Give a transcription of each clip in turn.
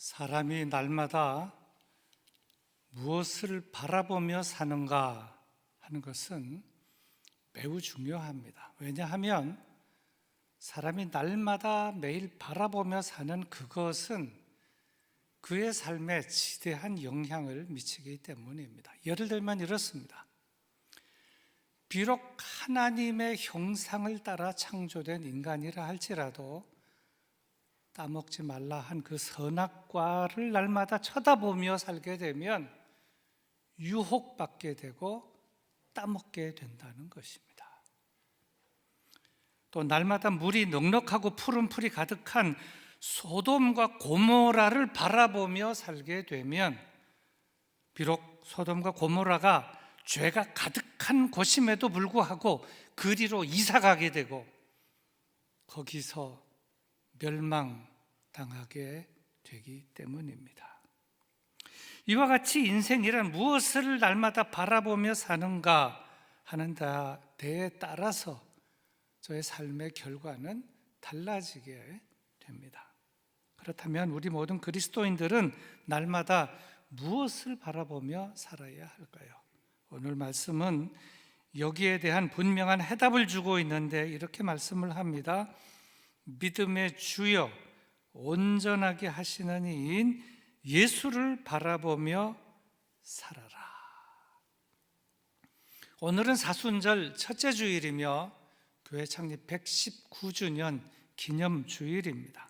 사람이 날마다 무엇을 바라보며 사는가 하는 것은 매우 중요합니다. 왜냐하면 사람이 날마다 매일 바라보며 사는 그것은 그의 삶에 지대한 영향을 미치기 때문입니다. 예를 들면 이렇습니다. 비록 하나님의 형상을 따라 창조된 인간이라 할지라도 따먹지 말라 한 그 선악과를 날마다 쳐다보며 살게 되면 유혹받게 되고 따먹게 된다는 것입니다. 또 날마다 물이 넉넉하고 푸른 풀이 가득한 소돔과 고모라를 바라보며 살게 되면 비록 소돔과 고모라가 죄가 가득한 곳임에도 불구하고 그리로 이사가게 되고 거기서 멸망당하게 되기 때문입니다. 이와 같이 인생이란 무엇을 날마다 바라보며 사는가 하는 데에 따라서 저의 삶의 결과는 달라지게 됩니다. 그렇다면 우리 모든 그리스도인들은 날마다 무엇을 바라보며 살아야 할까요? 오늘 말씀은 여기에 대한 분명한 해답을 주고 있는데 이렇게 말씀을 합니다. 믿음의 주여 온전하게 하시는 이인 예수를 바라보며 살아라. 오늘은 사순절 첫째 주일이며 교회 창립 119주년 기념 주일입니다.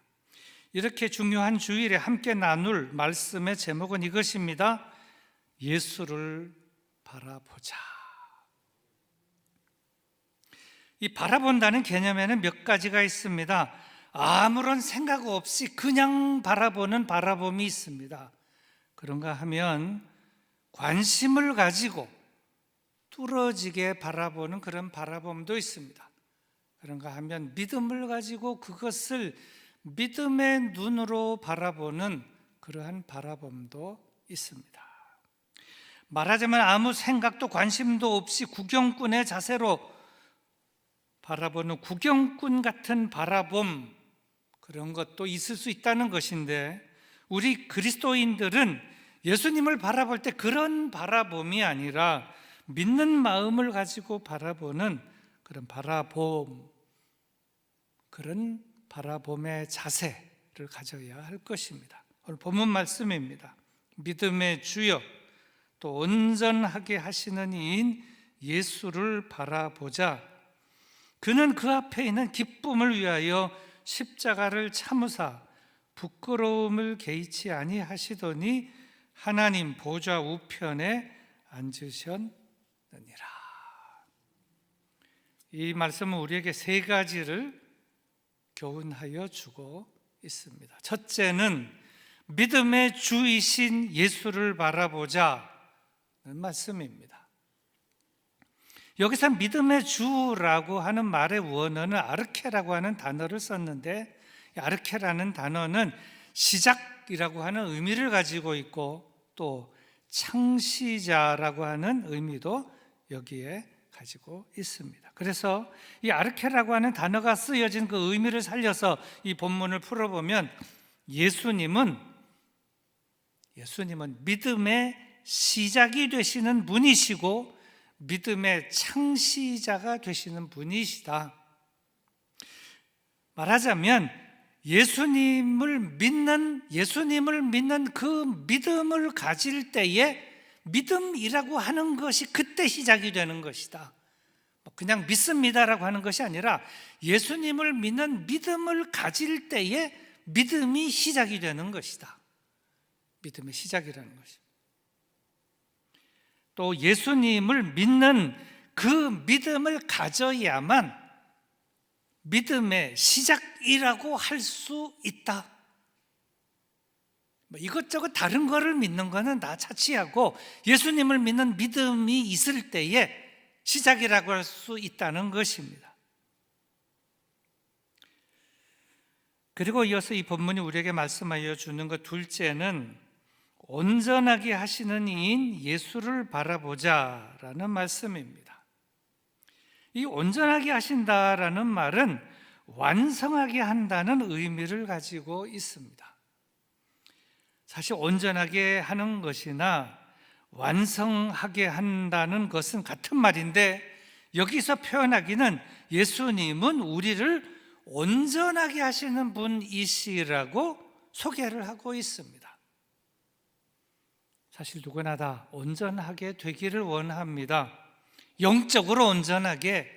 이렇게 중요한 주일에 함께 나눌 말씀의 제목은 이것입니다. 예수를 바라보자. 이 바라본다는 개념에는 몇 가지가 있습니다. 아무런 생각 없이 그냥 바라보는 바라봄이 있습니다. 그런가 하면 관심을 가지고 뚫어지게 바라보는 그런 바라봄도 있습니다. 그런가 하면 믿음을 가지고 그것을 믿음의 눈으로 바라보는 그러한 바라봄도 있습니다. 말하자면 아무 생각도 관심도 없이 구경꾼의 자세로 바라보는 구경꾼 같은 바라봄, 그런 것도 있을 수 있다는 것인데 우리 그리스도인들은 예수님을 바라볼 때 그런 바라봄이 아니라 믿는 마음을 가지고 바라보는 그런 그런 바라봄의 자세를 가져야 할 것입니다. 오늘 본문 말씀입니다. 믿음의 주여 또 온전하게 하시는 이인 예수를 바라보자. 그는 그 앞에 있는 기쁨을 위하여 십자가를 참으사 부끄러움을 개의치 아니하시더니 하나님 보좌 우편에 앉으셨느니라. 이 말씀은 우리에게 세 가지를 교훈하여 주고 있습니다. 첫째는 믿음의 주이신 예수를 바라보자는 말씀입니다. 여기서 믿음의 주라고 하는 말의 원어는 아르케라고 하는 단어를 썼는데 아르케라는 단어는 시작이라고 하는 의미를 가지고 있고 또 창시자라고 하는 의미도 여기에 가지고 있습니다. 그래서 이 아르케라고 하는 단어가 쓰여진 그 의미를 살려서 이 본문을 풀어보면 예수님은 믿음의 시작이 되시는 분이시고 믿음의 창시자가 되시는 분이시다. 말하자면 예수님을 믿는 그 믿음을 가질 때에 믿음이라고 하는 것이 그때 시작이 되는 것이다. 그냥 믿습니다라고 하는 것이 아니라 예수님을 믿는 믿음을 가질 때에 믿음이 시작이 되는 것이다. 믿음의 시작이라는 것입니다. 또 예수님을 믿는 그 믿음을 가져야만 믿음의 시작이라고 할 수 있다. 이것저것 다른 거를 믿는 거는 나 차치하고 예수님을 믿는 믿음이 있을 때에 시작이라고 할 수 있다는 것입니다. 그리고 이어서 이 본문이 우리에게 말씀하여 주는 것 둘째는 온전하게 하시는 이인 예수를 바라보자라는 말씀입니다. 이 온전하게 하신다라는 말은 완성하게 한다는 의미를 가지고 있습니다. 사실 온전하게 하는 것이나 완성하게 한다는 것은 같은 말인데, 여기서 표현하기는 예수님은 우리를 온전하게 하시는 분이시라고 소개를 하고 있습니다. 사실 누구나 다 온전하게 되기를 원합니다. 영적으로 온전하게,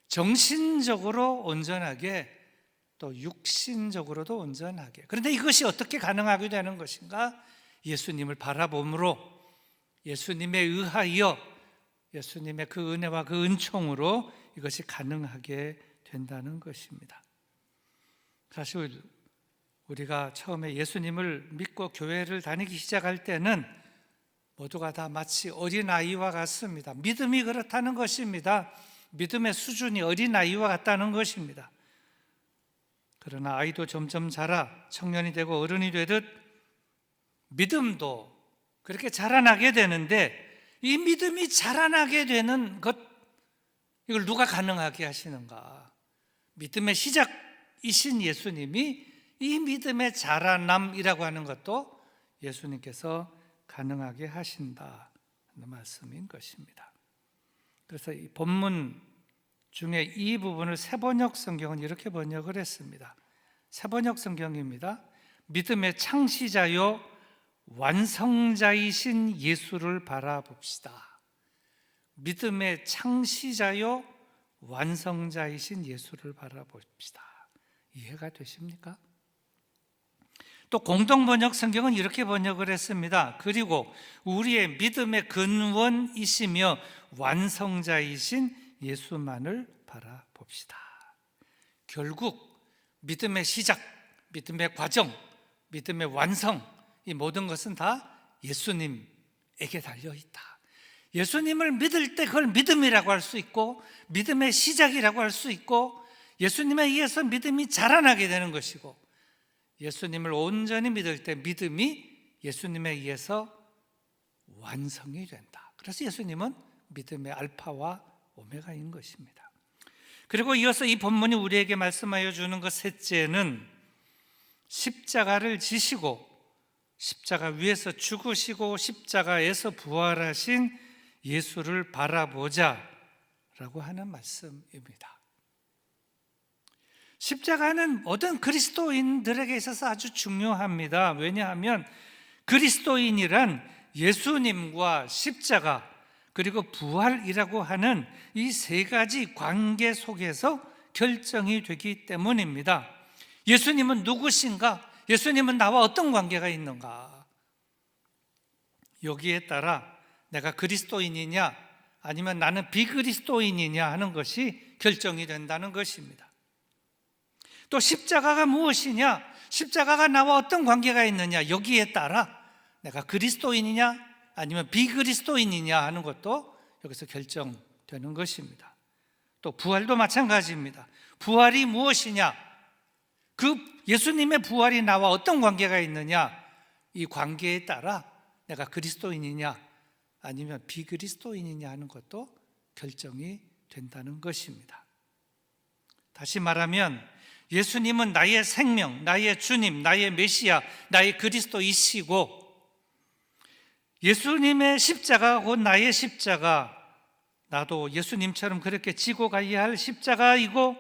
정신적으로 온전하게, 또 육신적으로도 온전하게. 그런데 이것이 어떻게 가능하게 되는 것인가? 예수님을 바라봄으로, 예수님에 의하여, 예수님의 그 은혜와 그 은총으로 이것이 가능하게 된다는 것입니다. 사실 우리가 처음에 예수님을 믿고 교회를 다니기 시작할 때는 모두가 다 마치 어린아이와 같습니다. 믿음이 그렇다는 것입니다. 믿음의 수준이 어린아이와 같다는 것입니다. 그러나 아이도 점점 자라 청년이 되고 어른이 되듯 믿음도 그렇게 자라나게 되는데, 이 믿음이 자라나게 되는 것, 이걸 누가 가능하게 하시는가? 믿음의 시작이신 예수님이 이 믿음의 자라남이라고 하는 것도 예수님께서 가능하게 하신다는 말씀인 것입니다. 그래서 이 본문 중에 이 부분을 세번역 성경은 이렇게 번역을 했습니다. 세번역 성경입니다. 믿음의 창시자요 완성자이신 예수를 바라봅시다. 믿음의 창시자요 완성자이신 예수를 바라봅시다. 이해가 되십니까? 또 공동번역 성경은 이렇게 번역을 했습니다. 그리고 우리의 믿음의 근원이시며 완성자이신 예수만을 바라봅시다. 결국 믿음의 시작, 믿음의 과정, 믿음의 완성, 이 모든 것은 다 예수님에게 달려있다. 예수님을 믿을 때 그걸 믿음이라고 할 수 있고, 믿음의 시작이라고 할 수 있고, 예수님에 의해서 믿음이 자라나게 되는 것이고, 예수님을 온전히 믿을 때 믿음이 예수님에 의해서 완성이 된다. 그래서 예수님은 믿음의 알파와 오메가인 것입니다. 그리고 이어서 이 본문이 우리에게 말씀하여 주는 것 셋째는, 십자가를 지시고 십자가 위에서 죽으시고 십자가에서 부활하신 예수를 바라보자 라고 하는 말씀입니다. 십자가는 모든 그리스도인들에게 있어서 아주 중요합니다. 왜냐하면 그리스도인이란 예수님과 십자가 그리고 부활이라고 하는 이 세 가지 관계 속에서 결정이 되기 때문입니다. 예수님은 누구신가? 예수님은 나와 어떤 관계가 있는가? 여기에 따라 내가 그리스도인이냐 아니면 나는 비그리스도인이냐 하는 것이 결정이 된다는 것입니다. 또 십자가가 무엇이냐, 십자가가 나와 어떤 관계가 있느냐, 여기에 따라 내가 그리스도인이냐 아니면 비그리스도인이냐 하는 것도 여기서 결정되는 것입니다. 또 부활도 마찬가지입니다. 부활이 무엇이냐, 그 예수님의 부활이 나와 어떤 관계가 있느냐, 이 관계에 따라 내가 그리스도인이냐 아니면 비그리스도인이냐 하는 것도 결정이 된다는 것입니다. 다시 말하면 예수님은 나의 생명, 나의 주님, 나의 메시아, 나의 그리스도이시고, 예수님의 십자가 곧 나의 십자가, 나도 예수님처럼 그렇게 지고 가야 할 십자가이고,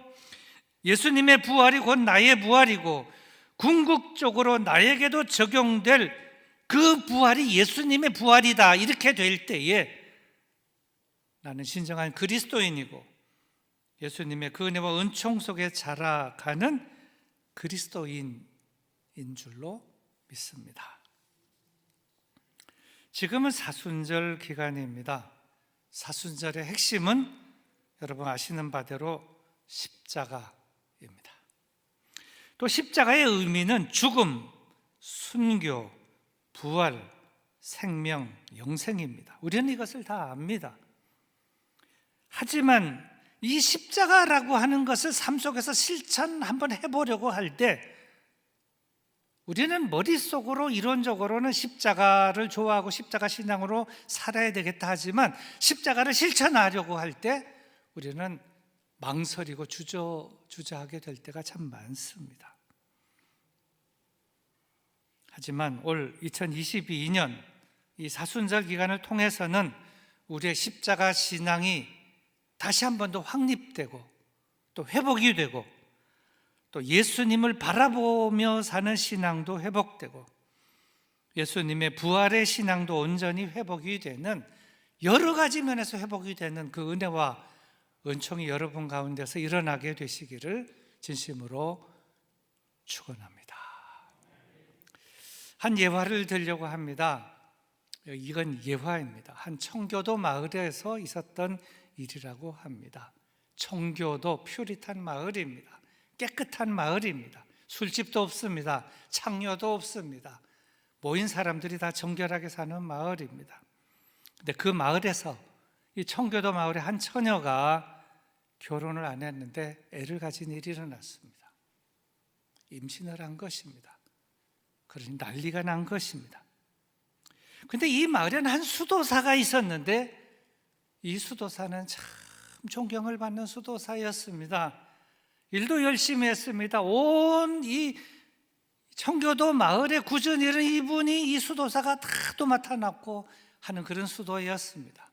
예수님의 부활이 곧 나의 부활이고, 궁극적으로 나에게도 적용될 그 부활이 예수님의 부활이다, 이렇게 될 때에 나는 진정한 그리스도인이고 예수님의 그 은혜와 은총 속에 자라가는 그리스도인인 줄로 믿습니다. 지금은 사순절 기간입니다. 사순절의 핵심은 여러분 아시는 바대로 십자가입니다. 또 십자가의 의미는 죽음, 순교, 부활, 생명, 영생입니다. 우리는 이것을 다 압니다. 하지만 이 십자가라고 하는 것을 삶 속에서 실천 한번 해보려고 할 때 우리는 머릿속으로 이론적으로는 십자가를 좋아하고 십자가 신앙으로 살아야 되겠다 하지만 십자가를 실천하려고 할 때 우리는 망설이고 주저하게 될 때가 참 많습니다. 하지만 올 2022년 이 사순절 기간을 통해서는 우리의 십자가 신앙이 다시 한 번 더 확립되고 또 회복이 되고 또 예수님을 바라보며 사는 신앙도 회복되고 예수님의 부활의 신앙도 온전히 회복이 되는 여러 가지 면에서 회복이 되는 그 은혜와 은총이 여러분 가운데서 일어나게 되시기를 진심으로 축원합니다. 한 예화를 들려고 합니다. 이건 예화입니다. 한 청교도 마을에서 있었던 일이라고 합니다. 청교도 퓨리탄 마을입니다. 깨끗한 마을입니다. 술집도 없습니다. 창녀도 없습니다. 모인 사람들이 다 정결하게 사는 마을입니다. 근데 그 마을에서 이 청교도 마을의 한 처녀가 결혼을 안 했는데 애를 가진 일이 일어났습니다. 임신을 한 것입니다. 그러니 난리가 난 것입니다. 근데 이 마을에는 한 수도사가 있었는데 이 수도사는 참 존경을 받는 수도사였습니다. 일도 열심히 했습니다. 온 이 청교도 마을의 굳은 일은 이분이 이 수도사가 다 도맡아 놨고 하는 그런 수도였습니다.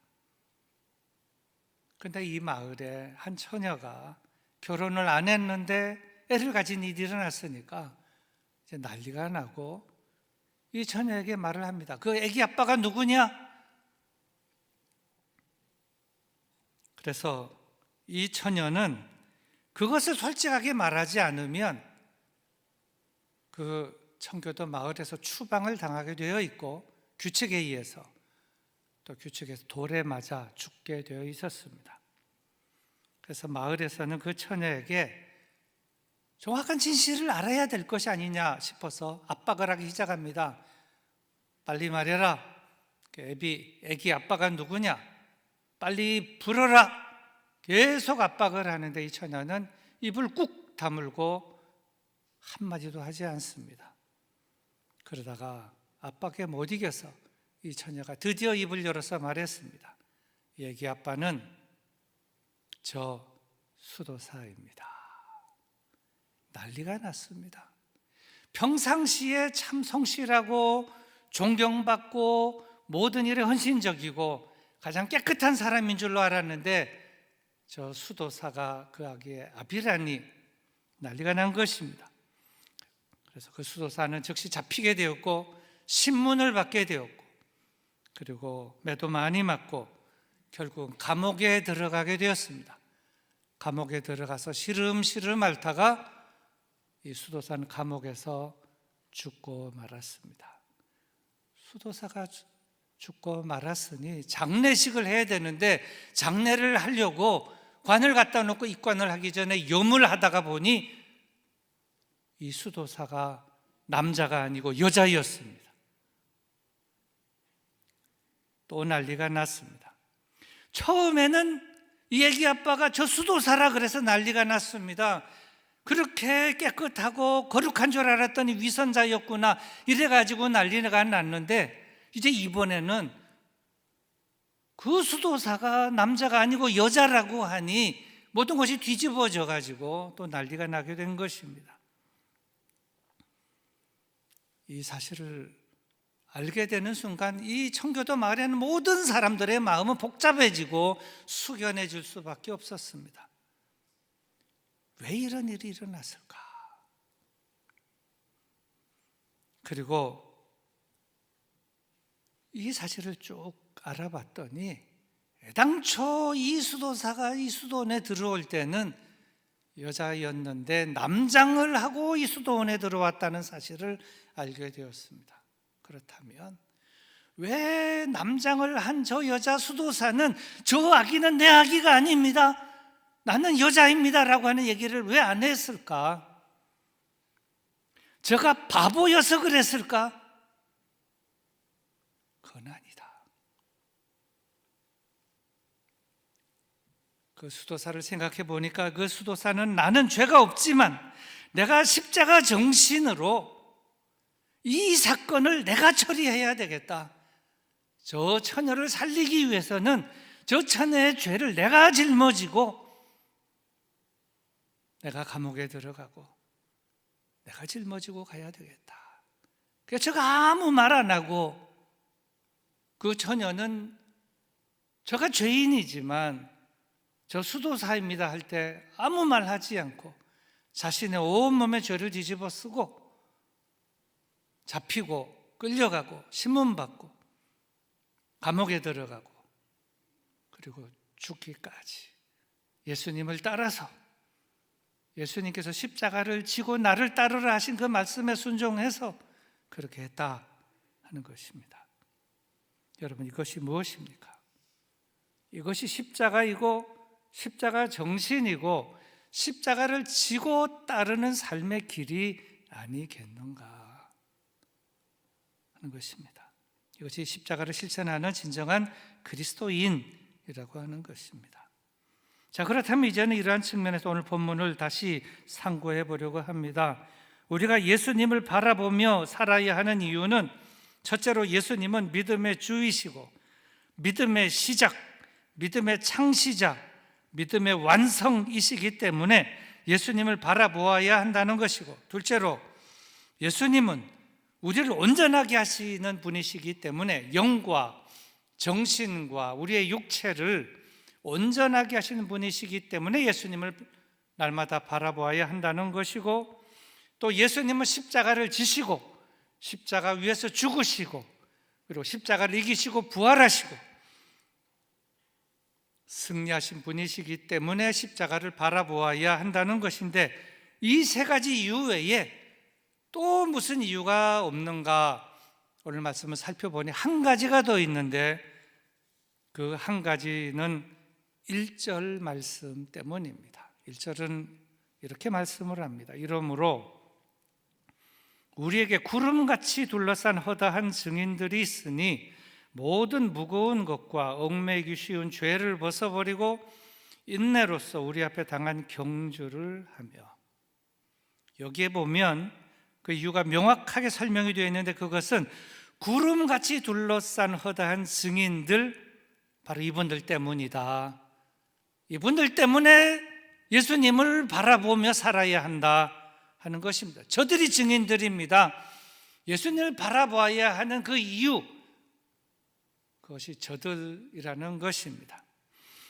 근데 이 마을에 한 처녀가 결혼을 안 했는데 애를 가진 일이 일어났으니까 이제 난리가 나고 이 처녀에게 말을 합니다. 그 애기 아빠가 누구냐? 그래서 이 처녀는 그것을 솔직하게 말하지 않으면 그 청교도 마을에서 추방을 당하게 되어 있고 규칙에 의해서 또 규칙에서 돌에 맞아 죽게 되어 있었습니다. 그래서 마을에서는 그 처녀에게 정확한 진실을 알아야 될 것이 아니냐 싶어서 압박을 하기 시작합니다. 빨리 말해라. 애기 아빠가 누구냐? 빨리 불어라. 계속 압박을 하는데 이 처녀는 입을 꾹 다물고 한마디도 하지 않습니다. 그러다가 압박에 못 이겨서 이 처녀가 드디어 입을 열어서 말했습니다. 애기 아빠는 저 수도사입니다. 난리가 났습니다. 평상시에 참 성실하고 존경받고 모든 일에 헌신적이고 가장 깨끗한 사람인 줄로 알았는데 저 수도사가 그 아기의 아비라니 난리가 난 것입니다. 그래서 그 수도사는 즉시 잡히게 되었고 신문을 받게 되었고 그리고 매도 많이 맞고 결국 감옥에 들어가게 되었습니다. 감옥에 들어가서 시름시름 앓다가 이 수도사는 감옥에서 죽고 말았습니다. 수도사가 죽고 말았으니 장례식을 해야 되는데 장례를 하려고 관을 갖다 놓고 입관을 하기 전에 염을 하다가 보니 이 수도사가 남자가 아니고 여자였습니다. 또 난리가 났습니다. 처음에는 이 애기 아빠가 저 수도사라 그래서 난리가 났습니다. 그렇게 깨끗하고 거룩한 줄 알았더니 위선자였구나 이래가지고 난리가 났는데 이제 이번에는 그 수도사가 남자가 아니고 여자라고 하니 모든 것이 뒤집어져 가지고 또 난리가 나게 된 것입니다. 이 사실을 알게 되는 순간 이 청교도 마을에는 모든 사람들의 마음은 복잡해지고 숙연해질 수밖에 없었습니다. 왜 이런 일이 일어났을까? 그리고 이 사실을 쭉 알아봤더니 애당초 이 수도사가 이 수도원에 들어올 때는 여자였는데 남장을 하고 이 수도원에 들어왔다는 사실을 알게 되었습니다. 그렇다면 왜 남장을 한 저 여자 수도사는 저 아기는 내 아기가 아닙니다, 나는 여자입니다 라고 하는 얘기를 왜 안 했을까? 저가 바보여서 그랬을까? 그건 아니다. 그 수도사를 생각해 보니까 그 수도사는 나는 죄가 없지만 내가 십자가 정신으로 이 사건을 내가 처리해야 되겠다. 저 처녀를 살리기 위해서는 저 처녀의 죄를 내가 짊어지고 내가 감옥에 들어가고 내가 짊어지고 가야 되겠다. 제가 아무 말 안 하고 그 처녀는 제가 죄인이지만 저 수도사입니다 할 때 아무 말 하지 않고 자신의 온몸의 죄를 뒤집어 쓰고 잡히고 끌려가고 신문받고 감옥에 들어가고 그리고 죽기까지 예수님을 따라서 예수님께서 십자가를 지고 나를 따르라 하신 그 말씀에 순종해서 그렇게 했다 하는 것입니다. 여러분, 이것이 무엇입니까? 이것이 십자가이고 십자가 정신이고 십자가를 지고 따르는 삶의 길이 아니겠는가 하는 것입니다. 이것이 십자가를 실천하는 진정한 그리스도인이라고 하는 것입니다. 자, 그렇다면 이제는 이러한 측면에서 오늘 본문을 다시 상고해 보려고 합니다. 우리가 예수님을 바라보며 살아야 하는 이유는 첫째로 예수님은 믿음의 주이시고 믿음의 시작, 믿음의 창시자, 믿음의 완성이시기 때문에 예수님을 바라보아야 한다는 것이고, 둘째로 예수님은 우리를 온전하게 하시는 분이시기 때문에 영과 정신과 우리의 육체를 온전하게 하시는 분이시기 때문에 예수님을 날마다 바라보아야 한다는 것이고, 또 예수님은 십자가를 지시고 십자가 위에서 죽으시고 그리고 십자가를 이기시고 부활하시고 승리하신 분이시기 때문에 십자가를 바라보아야 한다는 것인데, 이 세 가지 이유 외에 또 무슨 이유가 없는가 오늘 말씀을 살펴보니 한 가지가 더 있는데, 그 한 가지는 1절 말씀 때문입니다. 1절은 이렇게 말씀을 합니다. 이러므로 우리에게 구름같이 둘러싼 허다한 증인들이 있으니 모든 무거운 것과 얽매이기 쉬운 죄를 벗어버리고 인내로써 우리 앞에 당한 경주를 하며, 여기에 보면 그 이유가 명확하게 설명이 되어 있는데, 그것은 구름같이 둘러싼 허다한 증인들, 바로 이분들 때문이다. 이분들 때문에 예수님을 바라보며 살아야 한다 하는 것입니다. 저들이 증인들입니다. 예수님을 바라봐야 하는 그 이유, 그것이 저들이라는 것입니다.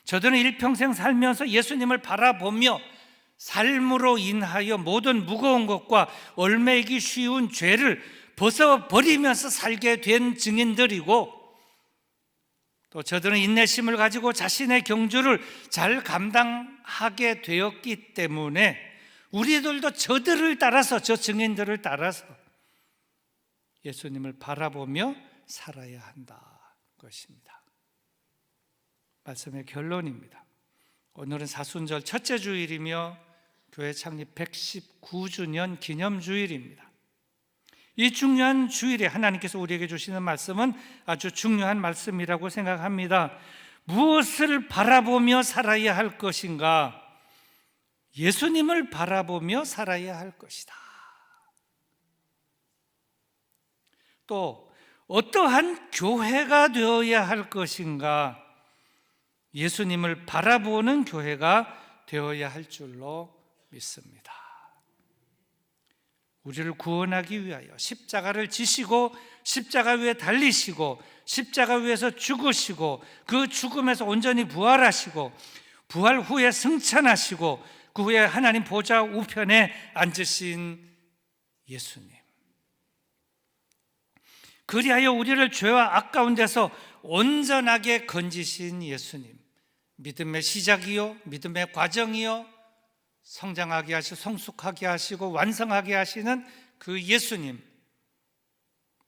저들은 일평생 살면서 예수님을 바라보며 삶으로 인하여 모든 무거운 것과 얽매이기 쉬운 죄를 벗어버리면서 살게 된 증인들이고, 또 저들은 인내심을 가지고 자신의 경주를 잘 감당하게 되었기 때문에 우리들도 저들을 따라서, 저 증인들을 따라서 예수님을 바라보며 살아야 한다 것입니다. 말씀의 결론입니다. 오늘은 사순절 첫째 주일이며 교회 창립 119주년 기념주일입니다. 이 중요한 주일에 하나님께서 우리에게 주시는 말씀은 아주 중요한 말씀이라고 생각합니다. 무엇을 바라보며 살아야 할 것인가? 예수님을 바라보며 살아야 할 것이다. 또 어떠한 교회가 되어야 할 것인가? 예수님을 바라보는 교회가 되어야 할 줄로 믿습니다. 우리를 구원하기 위하여 십자가를 지시고 십자가 위에 달리시고 십자가 위에서 죽으시고 그 죽음에서 온전히 부활하시고 부활 후에 승천하시고 그 후에 하나님 보좌 우편에 앉으신 예수님, 그리하여 우리를 죄와 악 가운데서 온전하게 건지신 예수님, 믿음의 시작이요 믿음의 과정이요 성장하게 하시고 성숙하게 하시고 완성하게 하시는 그 예수님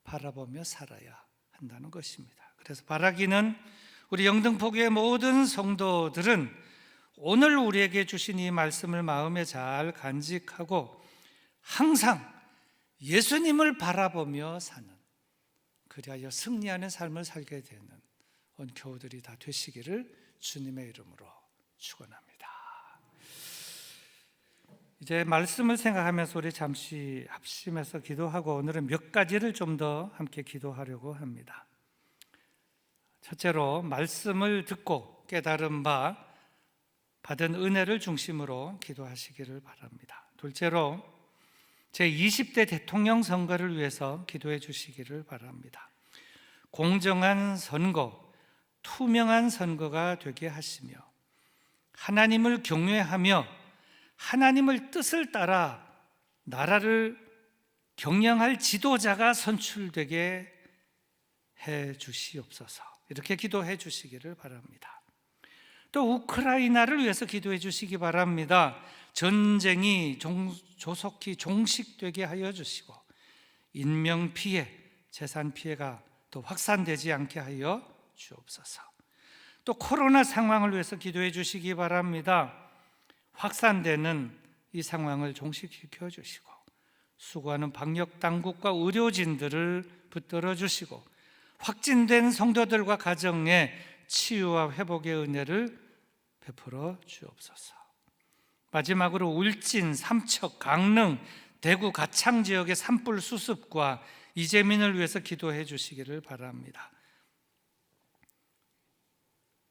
바라보며 살아야 한다는 것입니다. 그래서 바라기는 우리 영등포교회 모든 성도들은 오늘 우리에게 주신 이 말씀을 마음에 잘 간직하고 항상 예수님을 바라보며 사는, 그리하여 승리하는 삶을 살게 되는 온 교우들이 다 되시기를 주님의 이름으로 축원합니다. 이제 말씀을 생각하면서 우리 잠시 합심해서 기도하고 오늘은 몇 가지를 좀 더 함께 기도하려고 합니다. 첫째로 말씀을 듣고 깨달은 바 받은 은혜를 중심으로 기도하시기를 바랍니다. 둘째로 제20대 대통령 선거를 위해서 기도해 주시기를 바랍니다. 공정한 선거, 투명한 선거가 되게 하시며 하나님을 경외하며 하나님을 뜻을 따라 나라를 경영할 지도자가 선출되게 해 주시옵소서. 이렇게 기도해 주시기를 바랍니다. 또 우크라이나를 위해서 기도해 주시기 바랍니다. 전쟁이 조속히 종식되게 하여 주시고 인명 피해, 재산 피해가 또 확산되지 않게 하여 주옵소서. 또 코로나 상황을 위해서 기도해 주시기 바랍니다. 확산되는 이 상황을 종식시켜 주시고 수고하는 방역 당국과 의료진들을 붙들어 주시고 확진된 성도들과 가정에 치유와 회복의 은혜를 베풀어 주옵소서. 마지막으로 울진, 삼척, 강릉, 대구, 가창 지역의 산불 수습과 이재민을 위해서 기도해 주시기를 바랍니다.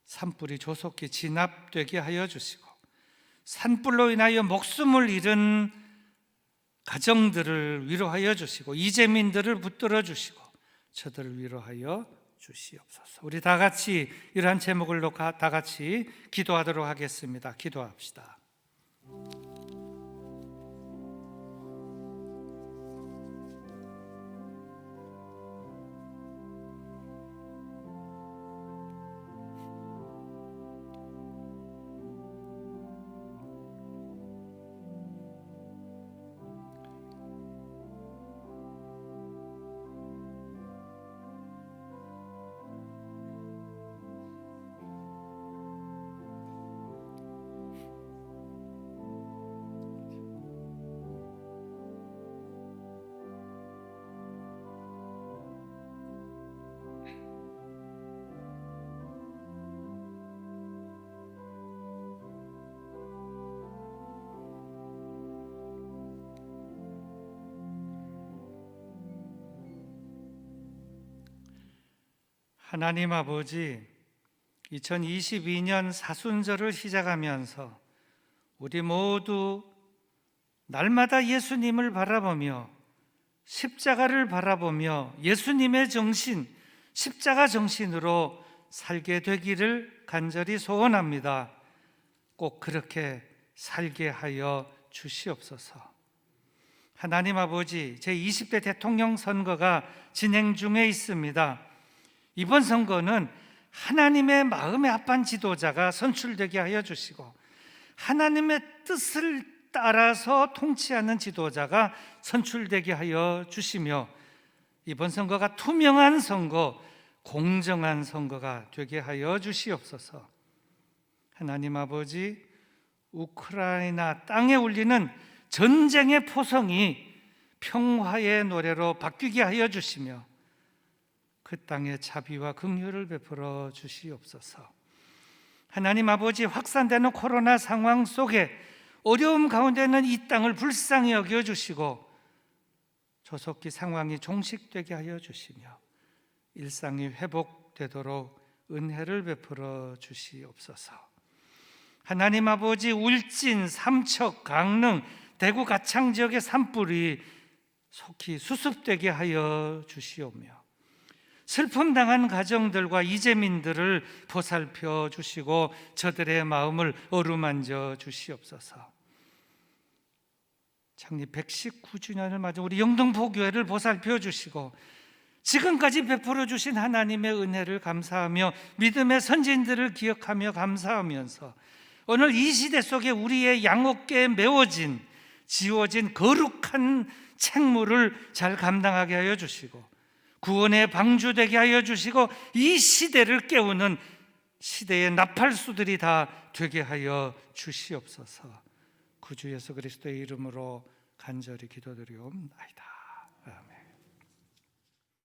산불이 조속히 진압되게 하여 주시고 산불로 인하여 목숨을 잃은 가정들을 위로하여 주시고 이재민들을 붙들어 주시고 저들을 위로하여 주시옵소서. 우리 다 같이 이러한 제목을 놓고 다 같이 기도하도록 하겠습니다. 기도합시다. 하나님 아버지, 2022년 사순절을 시작하면서 우리 모두 날마다 예수님을 바라보며 십자가를 바라보며 예수님의 정신, 십자가 정신으로 살게 되기를 간절히 소원합니다. 꼭 그렇게 살게 하여 주시옵소서. 하나님 아버지, 제20대 대통령 선거가 진행 중에 있습니다. 이번 선거는 하나님의 마음에 합한 지도자가 선출되게 하여 주시고 하나님의 뜻을 따라서 통치하는 지도자가 선출되게 하여 주시며 이번 선거가 투명한 선거, 공정한 선거가 되게 하여 주시옵소서. 하나님 아버지, 우크라이나 땅에 울리는 전쟁의 포성이 평화의 노래로 바뀌게 하여 주시며 그 땅에 자비와 긍휼을 베풀어 주시옵소서. 하나님 아버지, 확산되는 코로나 상황 속에 어려움 가운데는 이 땅을 불쌍히 여겨주시고 조속히 상황이 종식되게 하여 주시며 일상이 회복되도록 은혜를 베풀어 주시옵소서. 하나님 아버지, 울진, 삼척, 강릉, 대구, 가창 지역의 산불이 속히 수습되게 하여 주시오며 슬픔 당한 가정들과 이재민들을 보살펴 주시고 저들의 마음을 어루만져 주시옵소서. 창립 119주년을 맞아 우리 영등포교회를 보살펴 주시고 지금까지 베풀어 주신 하나님의 은혜를 감사하며 믿음의 선진들을 기억하며 감사하면서 오늘 이 시대 속에 우리의 양어깨에 메워진 지워진 거룩한 책무를 잘 감당하게 하여 주시고 구원의 방주되게 하여 주시고 이 시대를 깨우는 시대의 나팔수들이 다 되게 하여 주시옵소서. 구주 예수 그리스도의 이름으로 간절히 기도드리옵나이다.